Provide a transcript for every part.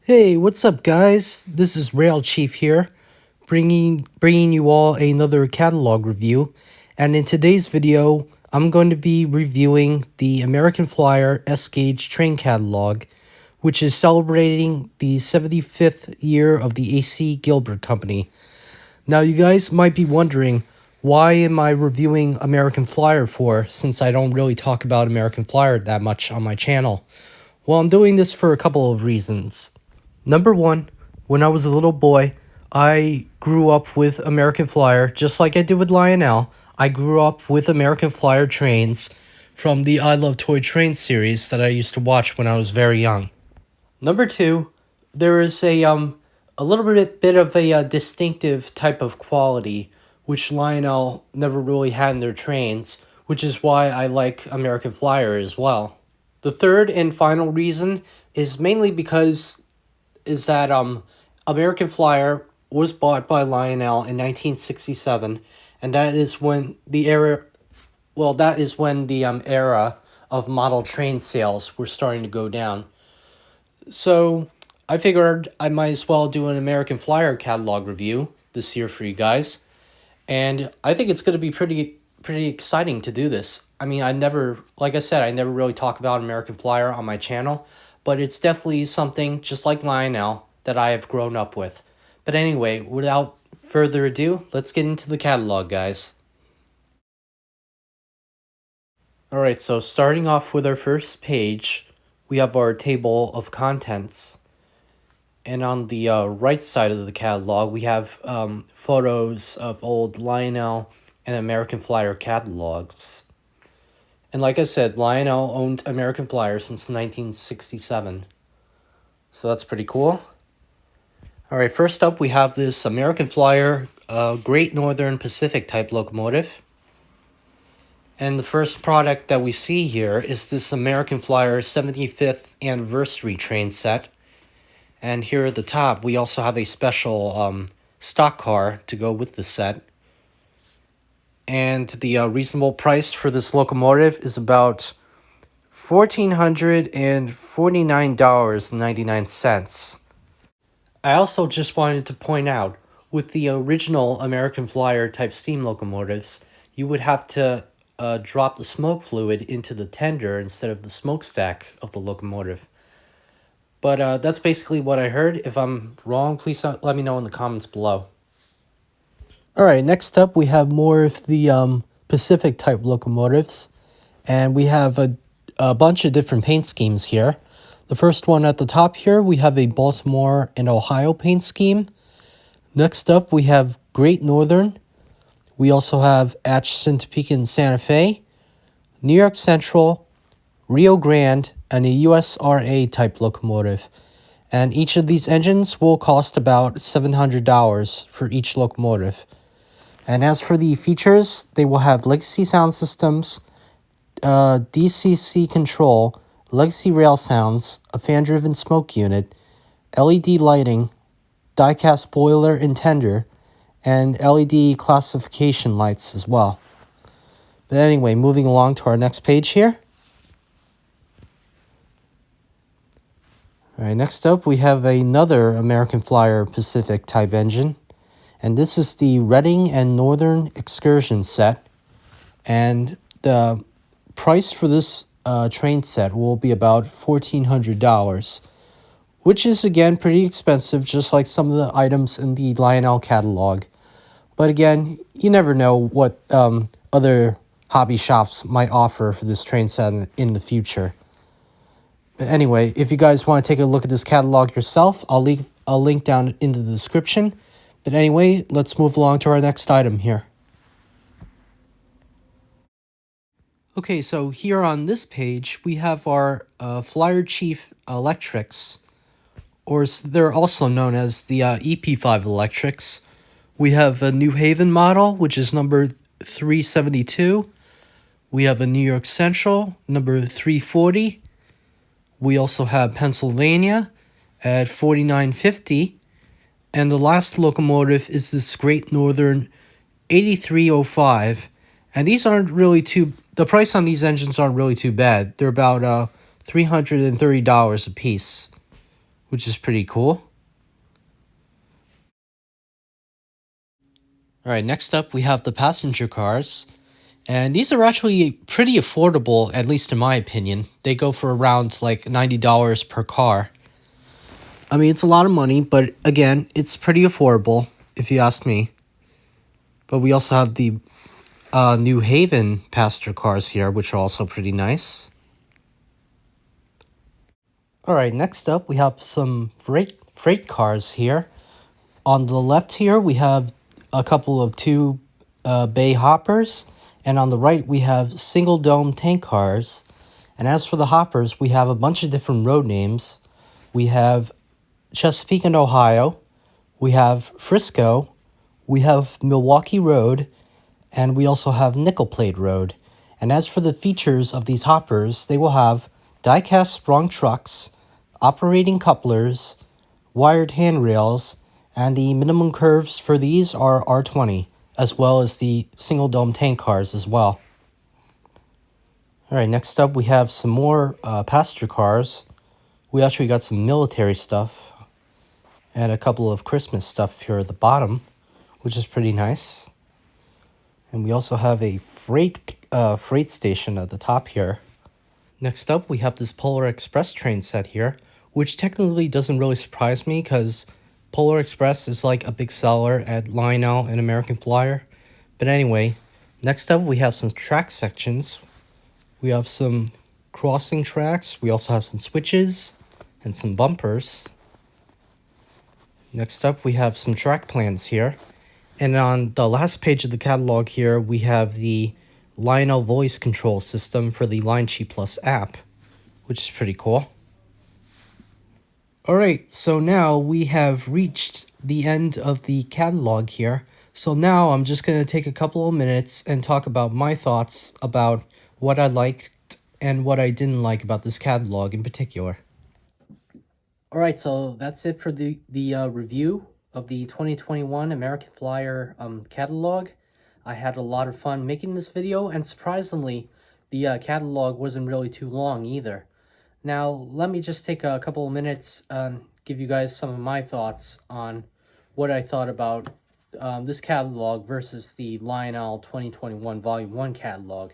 Hey, what's up, guys? This is Rail Chief here, bringing you all another catalog review. And in today's video, I'm going to be reviewing the American Flyer S-Gauge train catalog, which is celebrating the 75th year of the AC Gilbert Company. Now, you guys might be wondering, why am I reviewing American Flyer for, since I don't really talk about American Flyer that much on my channel? Well, I'm doing this for a couple of reasons. Number one, when I was a little boy, I grew up with American Flyer, just like I did with Lionel. I grew up with American Flyer trains from the I Love Toy Train series that I used to watch when I was very young. Number two, there is a little bit of a distinctive type of quality which Lionel never really had in their trains, which is why I like American Flyer as well. The third and final reason is mainly because is that American Flyer was bought by Lionel in 1967, and that is when the era era of model train sales were starting to go down. So I figured I might as well do an American Flyer catalog review this year for you guys, and I think it's going to be pretty exciting to do this. I mean, like I said, I never really talk about American Flyer on my channel, but it's definitely something, just like Lionel, that I have grown up with. But anyway, without further ado, let's get into the catalog, guys. Alright, so starting off with our first page, we have our table of contents. And on the right side of the catalog, we have photos of old Lionel and American Flyer catalogs. And like I said, Lionel owned American Flyer since 1967. So that's pretty cool. Alright, first up we have this American Flyer Great Northern Pacific type locomotive. And the first product that we see here is this American Flyer 75th anniversary train set. And here at the top, we also have a special stock car to go with the set. And the reasonable price for this locomotive is about $1,449.99. I also just wanted to point out, with the original American Flyer type steam locomotives, you would have to drop the smoke fluid into the tender instead of the smokestack of the locomotive. But that's basically what I heard. If I'm wrong, please let me know in the comments below. Alright, next up we have more of the Pacific type locomotives. And we have a bunch of different paint schemes here. The first one at the top here, we have a Baltimore and Ohio paint scheme. Next up, we have Great Northern. We also have Atchison, Topeka, and Santa Fe, New York Central, Rio Grande, and a USRA type locomotive. And each of these engines will cost about $700 for each locomotive. And as for the features, they will have legacy sound systems, DCC control, legacy rail sounds, a fan-driven smoke unit, LED lighting, die-cast boiler and tender, and LED classification lights as well. But anyway, moving along to our next page here. Alright, next up we have another American Flyer Pacific type engine. And this is the Reading and Northern Excursion set. And the price for this train set will be about $1,400, which is again pretty expensive, just like some of the items in the Lionel catalog. But again, you never know what other hobby shops might offer for this train set in the future. But anyway, if you guys want to take a look at this catalog yourself, I'll leave a link down in the description. But anyway, let's move along to our next item here. Okay, so here on this page, we have our Flyer Chief Electrics, or they're also known as the EP5 Electrics. We have a New Haven model, which is number 372. We have a New York Central, number 340. We also have Pennsylvania at 4950. And the last locomotive is this Great Northern 8305. And these aren't really the price on these engines aren't really too bad. They're about $330 a piece, which is pretty cool. All right, next up we have the passenger cars. And these are actually pretty affordable, at least in my opinion. They go for around like $90 per car. I mean, it's a lot of money, but again, it's pretty affordable, if you ask me. But we also have the New Haven passenger cars here, which are also pretty nice. All right, next up, we have some freight cars here. On the left here, we have a couple of two bay hoppers. And on the right, we have single dome tank cars. And as for the hoppers, we have a bunch of different road names. We have Chesapeake and Ohio. We have Frisco. We have Milwaukee Road. And we also have Nickel Plate Road. And as for the features of these hoppers, they will have die-cast sprung trucks, operating couplers, wired handrails, and the minimum curves for these are R20, as well as the single dome tank cars as well. All right, next up we have some more passenger cars. We actually got some military stuff and a couple of Christmas stuff here at the bottom, which is pretty nice. And we also have a freight station at the top here. Next up, we have this Polar Express train set here, which technically doesn't really surprise me because Polar Express is like a big seller at Lionel and American Flyer. But anyway, next up we have some track sections. We have some crossing tracks. We also have some switches and some bumpers. Next up we have some track plans here. And on the last page of the catalog here, we have the Lionel voice control system for the LineCheap Plus app, which is pretty cool. Alright, so now we have reached the end of the catalog here. So now I'm just going to take a couple of minutes and talk about my thoughts about what I liked and what I didn't like about this catalog in particular. Alright, so that's it for the review of the 2021 American Flyer catalog. I had a lot of fun making this video, and surprisingly, the catalog wasn't really too long either. Now, let me just take a couple of minutes and give you guys some of my thoughts on what I thought about this catalog versus the Lionel 2021 Volume 1 catalog.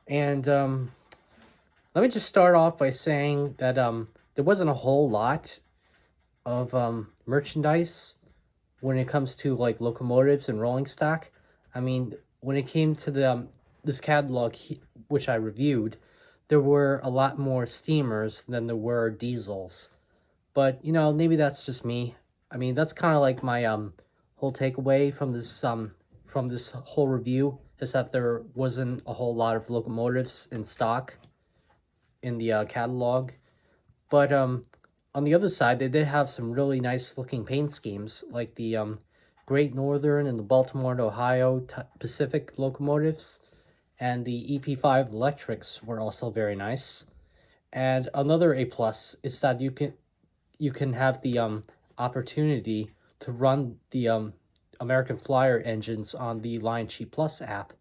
And let me just start off by saying that there wasn't a whole lot of merchandise when it comes to like locomotives and rolling stock. I mean, when it came to the this catalog, which I reviewed, there were a lot more steamers than there were diesels. But, you know, maybe that's just me. I mean, that's kind of like my whole takeaway from this whole review, is that there wasn't a whole lot of locomotives in stock in the catalog. But on the other side, they did have some really nice looking paint schemes, like the Great Northern and the Baltimore and Ohio Pacific locomotives. And the EP5 electrics were also very nice. And another A+ is that you can have the opportunity to run the American Flyer engines on the LineCheap Plus app,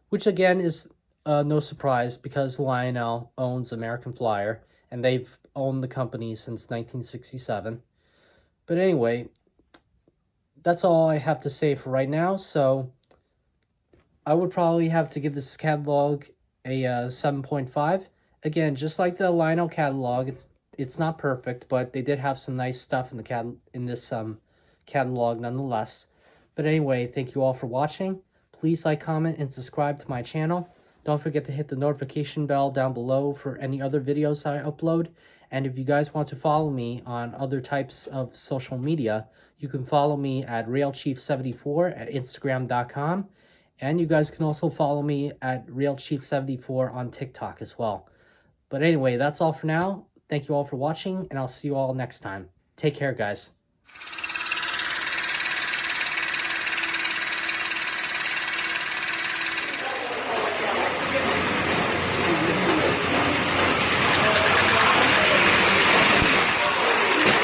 which again is no surprise because Lionel owns American Flyer, and they've owned the company since 1967. But anyway, that's all I have to say for right now, so I would probably have to give this catalog a 7.5. Again, just like the Lionel catalog, it's not perfect, but they did have some nice stuff in this catalog nonetheless. But anyway, thank you all for watching. Please like, comment, and subscribe to my channel. Don't forget to hit the notification bell down below for any other videos I upload. And if you guys want to follow me on other types of social media, you can follow me at RailChief74 at Instagram.com. And you guys can also follow me at RailChief74 on TikTok as well. But anyway, that's all for now. Thank you all for watching, and I'll see you all next time. Take care, guys.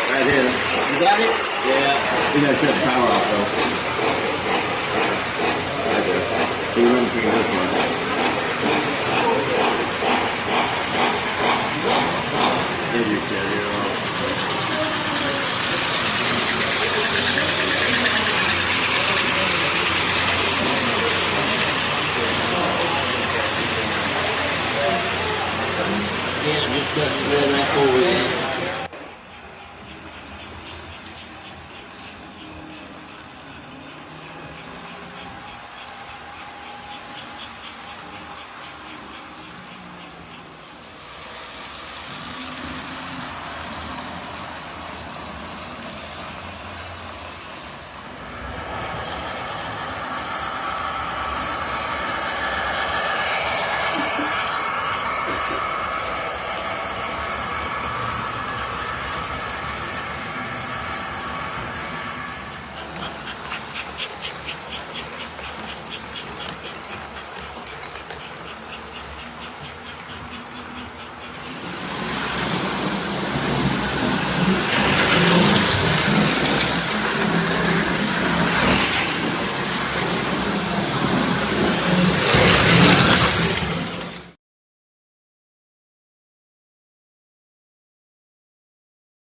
Right here. You got it? Yeah. We gotta shut the power off though. Right there. So you run through this one. There's your stereo. that 4 weeks.